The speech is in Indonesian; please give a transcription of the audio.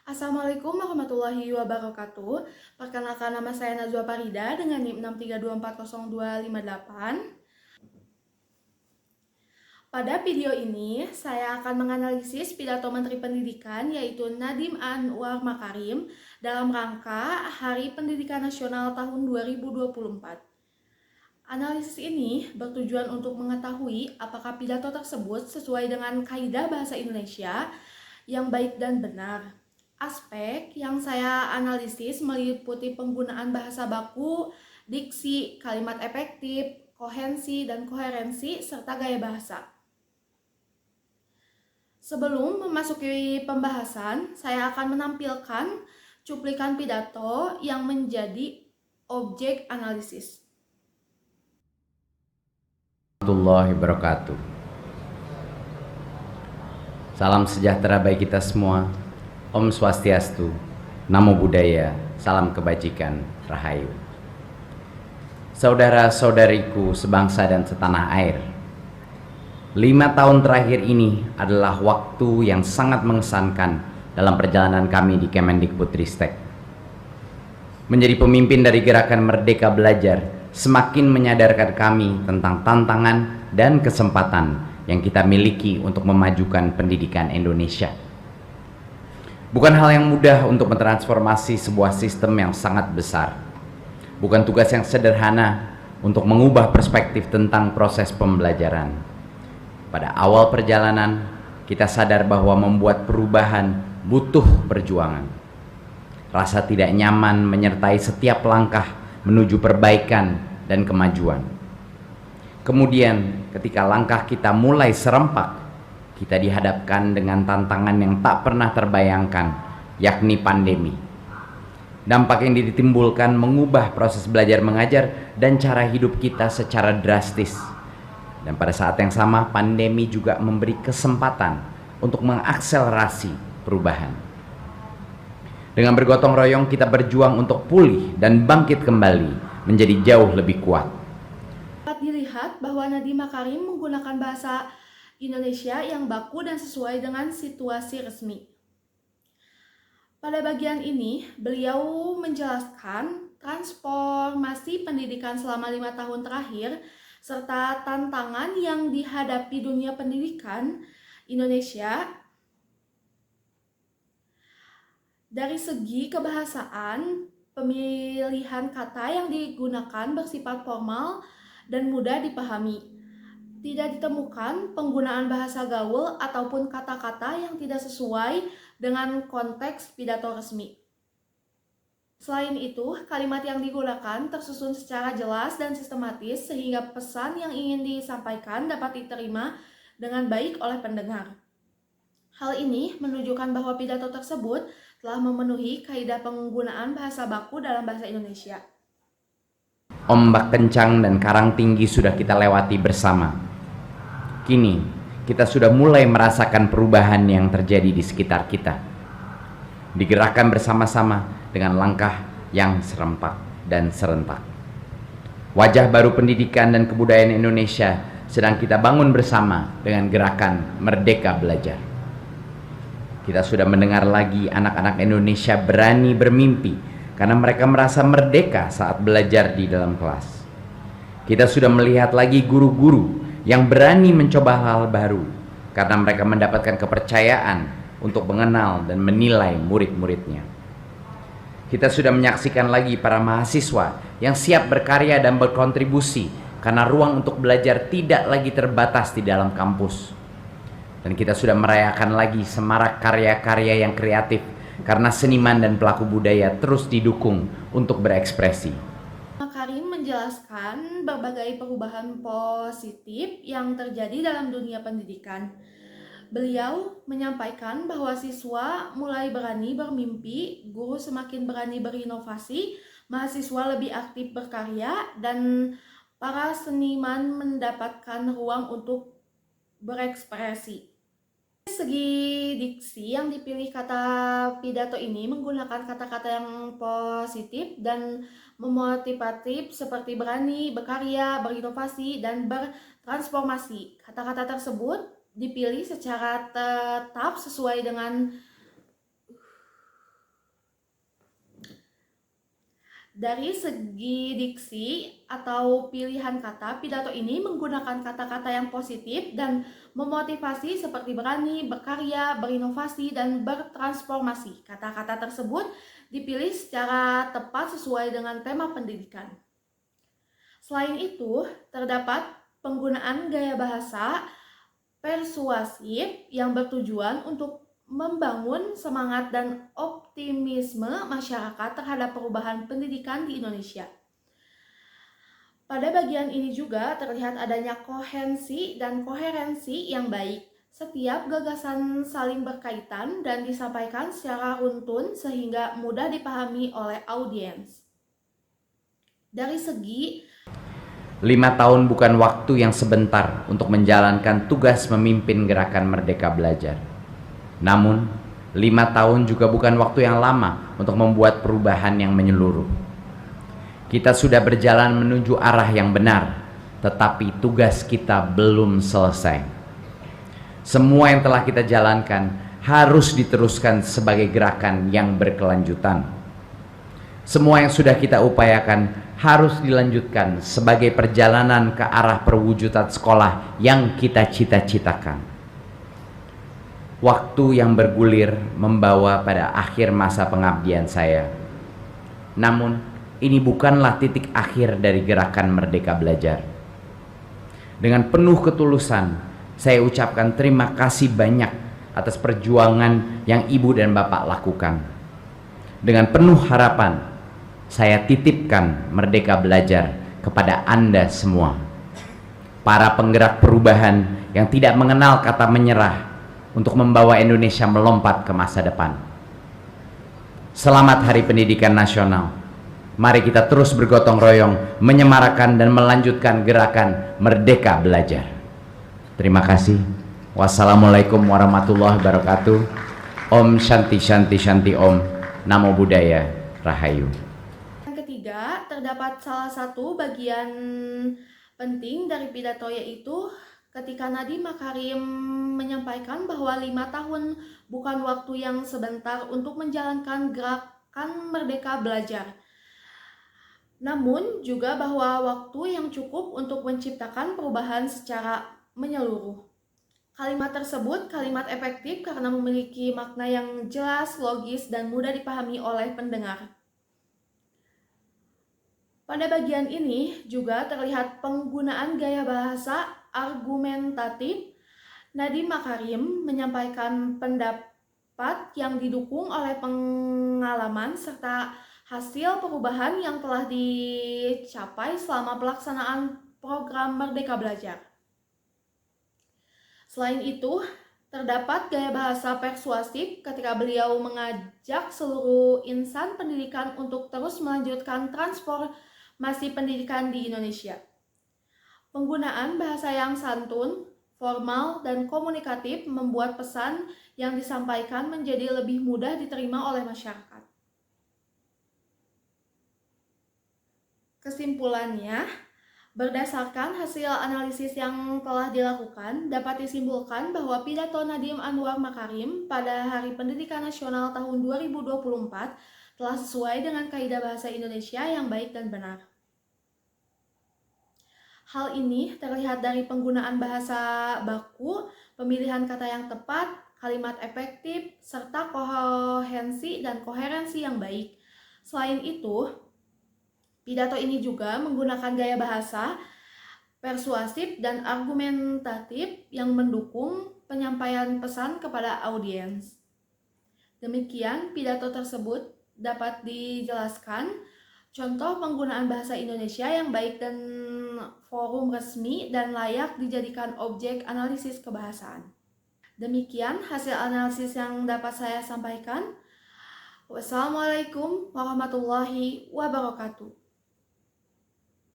Assalamualaikum warahmatullahi wabarakatuh. Perkenalkan, nama saya Najwa Farida dengan NIM 6324028. Pada video ini, saya akan menganalisis pidato Menteri Pendidikan yaitu Nadiem Anwar Makarim dalam rangka Hari Pendidikan Nasional tahun 2024. Analisis ini bertujuan untuk mengetahui apakah pidato tersebut sesuai dengan kaidah bahasa Indonesia yang baik dan benar. Aspek yang saya analisis meliputi penggunaan bahasa baku, diksi, kalimat efektif, kohensi dan koherensi, serta gaya bahasa. Sebelum memasuki pembahasan, saya akan menampilkan cuplikan pidato yang menjadi objek analisis. Warahmatullahi wabarakatuh. Salam sejahtera bagi kita semua. Om Swastiastu, Namo Buddhaya, salam kebajikan, Rahayu. Saudara-saudariku sebangsa dan setanah air, 5 tahun terakhir ini adalah waktu yang sangat mengesankan dalam perjalanan kami di Kemendikbudristek. Menjadi pemimpin dari gerakan Merdeka Belajar semakin menyadarkan kami tentang tantangan dan kesempatan yang kita miliki untuk memajukan pendidikan Indonesia. Bukan hal yang mudah untuk mentransformasi sebuah sistem yang sangat besar. Bukan tugas yang sederhana untuk mengubah perspektif tentang proses pembelajaran. Pada awal perjalanan, kita sadar bahwa membuat perubahan butuh perjuangan. Rasa tidak nyaman menyertai setiap langkah menuju perbaikan dan kemajuan. Kemudian, ketika langkah kita mulai serempak, kita dihadapkan dengan tantangan yang tak pernah terbayangkan, yakni pandemi. Dampak yang ditimbulkan mengubah proses belajar mengajar dan cara hidup kita secara drastis. Dan pada saat yang sama, pandemi juga memberi kesempatan untuk mengakselerasi perubahan. Dengan bergotong royong kita berjuang untuk pulih dan bangkit kembali menjadi jauh lebih kuat. Dapat dilihat bahwa Nadiem Makarim menggunakan bahasa Indonesia yang baku dan sesuai dengan situasi resmi. Pada bagian ini, beliau menjelaskan transformasi pendidikan selama 5 tahun terakhir serta tantangan yang dihadapi dunia pendidikan Indonesia dari segi kebahasaan. Pemilihan kata yang digunakan bersifat formal dan mudah dipahami. Tidak ditemukan penggunaan bahasa gaul ataupun kata-kata yang tidak sesuai dengan konteks pidato resmi. Selain itu, kalimat yang digunakan tersusun secara jelas dan sistematis sehingga pesan yang ingin disampaikan dapat diterima dengan baik oleh pendengar. Hal ini menunjukkan bahwa pidato tersebut telah memenuhi kaidah penggunaan bahasa baku dalam bahasa Indonesia. Ombak kencang dan karang tinggi sudah kita lewati bersama. Kini, kita sudah mulai merasakan perubahan yang terjadi di sekitar kita. Digerakkan bersama-sama dengan langkah yang serempak dan serentak. Wajah baru pendidikan dan kebudayaan Indonesia sedang kita bangun bersama dengan gerakan Merdeka Belajar. Kita sudah mendengar lagi anak-anak Indonesia berani bermimpi karena mereka merasa merdeka saat belajar di dalam kelas. Kita sudah melihat lagi guru-guru yang berani mencoba hal baru karena mereka mendapatkan kepercayaan untuk mengenal dan menilai murid-muridnya. Kita sudah menyaksikan lagi para mahasiswa yang siap berkarya dan berkontribusi karena ruang untuk belajar tidak lagi terbatas di dalam kampus. Dan kita sudah merayakan lagi semarak karya-karya yang kreatif karena seniman dan pelaku budaya terus didukung untuk berekspresi. Makarim menjelaskan berbagai perubahan positif yang terjadi dalam dunia pendidikan. Beliau menyampaikan bahwa siswa mulai berani bermimpi, guru semakin berani berinovasi, mahasiswa lebih aktif berkarya, dan para seniman mendapatkan ruang untuk berekspresi. Segi diksi yang dipilih kata pidato ini menggunakan kata-kata yang positif dan memotivatif seperti berani, berkarya, berinovasi, dan bertransformasi. Kata-kata tersebut dipilih secara tetap sesuai dengan Dari segi diksi atau pilihan kata, pidato ini menggunakan kata-kata yang positif dan memotivasi seperti berani, berkarya, berinovasi, dan bertransformasi. Kata-kata tersebut dipilih secara tepat sesuai dengan tema pendidikan. Selain itu, terdapat penggunaan gaya bahasa persuasif yang bertujuan untuk membangun semangat dan optimisme masyarakat terhadap perubahan pendidikan di Indonesia. Pada bagian ini juga terlihat adanya koherensi dan koherensi yang baik. Setiap gagasan saling berkaitan dan disampaikan secara runtun sehingga mudah dipahami oleh audiens. Dari segi 5 tahun bukan waktu yang sebentar untuk menjalankan tugas memimpin gerakan Merdeka Belajar. Namun, 5 tahun juga bukan waktu yang lama untuk membuat perubahan yang menyeluruh. Kita sudah berjalan menuju arah yang benar, tetapi tugas kita belum selesai. Semua yang telah kita jalankan harus diteruskan sebagai gerakan yang berkelanjutan. Semua yang sudah kita upayakan harus dilanjutkan sebagai perjalanan ke arah perwujudan sekolah yang kita cita-citakan. Waktu yang bergulir membawa pada akhir masa pengabdian saya. Namun, ini bukanlah titik akhir dari gerakan Merdeka Belajar. Dengan penuh ketulusan, saya ucapkan terima kasih banyak atas perjuangan yang Ibu dan Bapak lakukan. Dengan penuh harapan, saya titipkan Merdeka Belajar kepada Anda semua. Para penggerak perubahan yang tidak mengenal kata menyerah untuk membawa Indonesia melompat ke masa depan. Selamat Hari Pendidikan Nasional. Mari kita terus bergotong royong menyemarakan dan melanjutkan gerakan Merdeka Belajar. Terima kasih. Wassalamualaikum warahmatullahi wabarakatuh. Om Shanti Shanti Shanti Om. Namo Buddhaya. Rahayu. Yang ketiga, terdapat salah satu bagian penting dari pidato, yaitu ketika Nadiem Makarim menyampaikan bahwa 5 tahun bukan waktu yang sebentar untuk menjalankan gerakan Merdeka Belajar. Namun juga bahwa waktu yang cukup untuk menciptakan perubahan secara menyeluruh. Kalimat tersebut kalimat efektif karena memiliki makna yang jelas, logis, dan mudah dipahami oleh pendengar. Pada bagian ini juga terlihat penggunaan gaya bahasa argumentatif. Nadiem Makarim menyampaikan pendapat yang didukung oleh pengalaman serta hasil perubahan yang telah dicapai selama pelaksanaan program Merdeka Belajar. Selain itu, terdapat gaya bahasa persuasif ketika beliau mengajak seluruh insan pendidikan untuk terus melanjutkan transformasi pendidikan di Indonesia. Penggunaan bahasa yang santun, formal, dan komunikatif membuat pesan yang disampaikan menjadi lebih mudah diterima oleh masyarakat. Kesimpulannya, berdasarkan hasil analisis yang telah dilakukan, dapat disimpulkan bahwa pidato Nadiem Anwar Makarim pada Hari Pendidikan Nasional tahun 2024 telah sesuai dengan kaidah bahasa Indonesia yang baik dan benar. Hal ini terlihat dari penggunaan bahasa baku, pemilihan kata yang tepat, kalimat efektif, serta koherensi dan koherensi yang baik. Selain itu, pidato ini juga menggunakan gaya bahasa persuasif dan argumentatif yang mendukung penyampaian pesan kepada audiens. Demikian pidato tersebut dapat dijelaskan contoh penggunaan bahasa Indonesia yang baik dan forum resmi dan layak dijadikan objek analisis kebahasaan. Demikian hasil analisis yang dapat saya sampaikan. Wassalamualaikum warahmatullahi wabarakatuh.